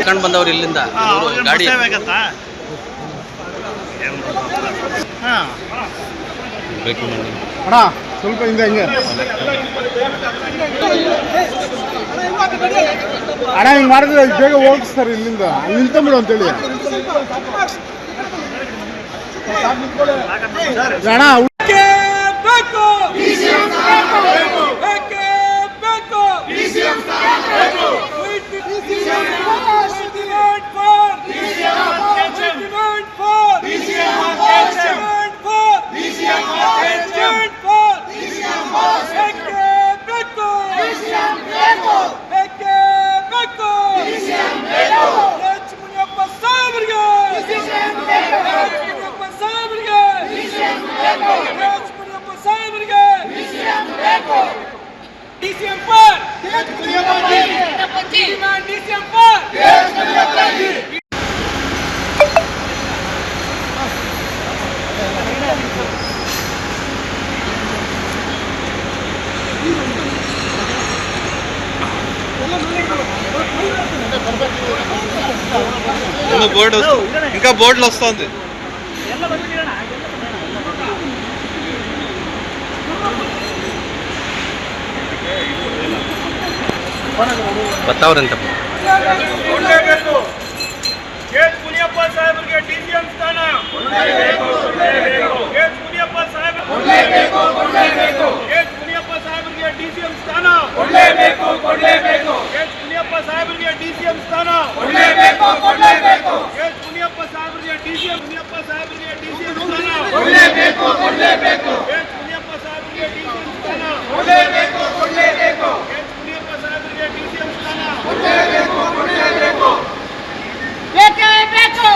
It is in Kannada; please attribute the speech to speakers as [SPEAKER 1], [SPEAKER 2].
[SPEAKER 1] ಕಂಡು ಬಂದವ್ರು ಇಲ್ಲಿಂದ ಗಾಡಿ
[SPEAKER 2] ಅಣ್ಣ ಸ್ವಲ್ಪ ಹಿಂಗೆ ಅಣ್ಣ ಹಿಂಗೆ ಮಾಡಿದ್ರೆ ಬೇಗ ಹೋಗಿಸ್ತಾರೆ ಇಲ್ಲಿಂದ ನಿಲ್ತಂಬಿಡು ಅಂತೇಳಿ ಅಣ್ಣ
[SPEAKER 1] బోర్డు ఇంకా బోర్డులు వస్తుంది ಬತ್ತಾವ್ರಂತ
[SPEAKER 3] ಮುನಿಯಪ್ಪ ಸಾಹೇಬರಿಗೆ ಡಿಸಿಎಂ ಸ್ಥಾನ ಮುನಿಯಪ್ಪ ಸಾಹೇಬ್ ಮುನಿಯಪ್ಪ ಸಾಹೇಬರಿಗೆ ಡಿಸಿಎಂ ಸ್ಥಾನ ಮುನಿಯಪ್ಪ ಸಾಹೇಬರಿಗೆ ಡಿಸಿಎಂ ಸ್ಥಾನ ಮುನಿಯಪ್ಪ ಸಾಹೇಬರಿಗೆ ಡಿಸಿಎಂ ಮುನಿಯಪ್ಪ ಸಾಹೇಬರಿಗೆ ಡಿಸಿಎಂ ಸ್ಥಾನ ಮುನಿಯಪ್ಪ ಸಾಹೇಬರಿಗೆ ಡಿಸಿಎಂ ಸ್ಥಾನ ಮುನಿಯಪ್ಪ ಸಾಹೇಬರಿಗೆ ಡಿಸಿಎಂ ಸ್ಥಾನ ಬೇಕೇ ಬೇಕು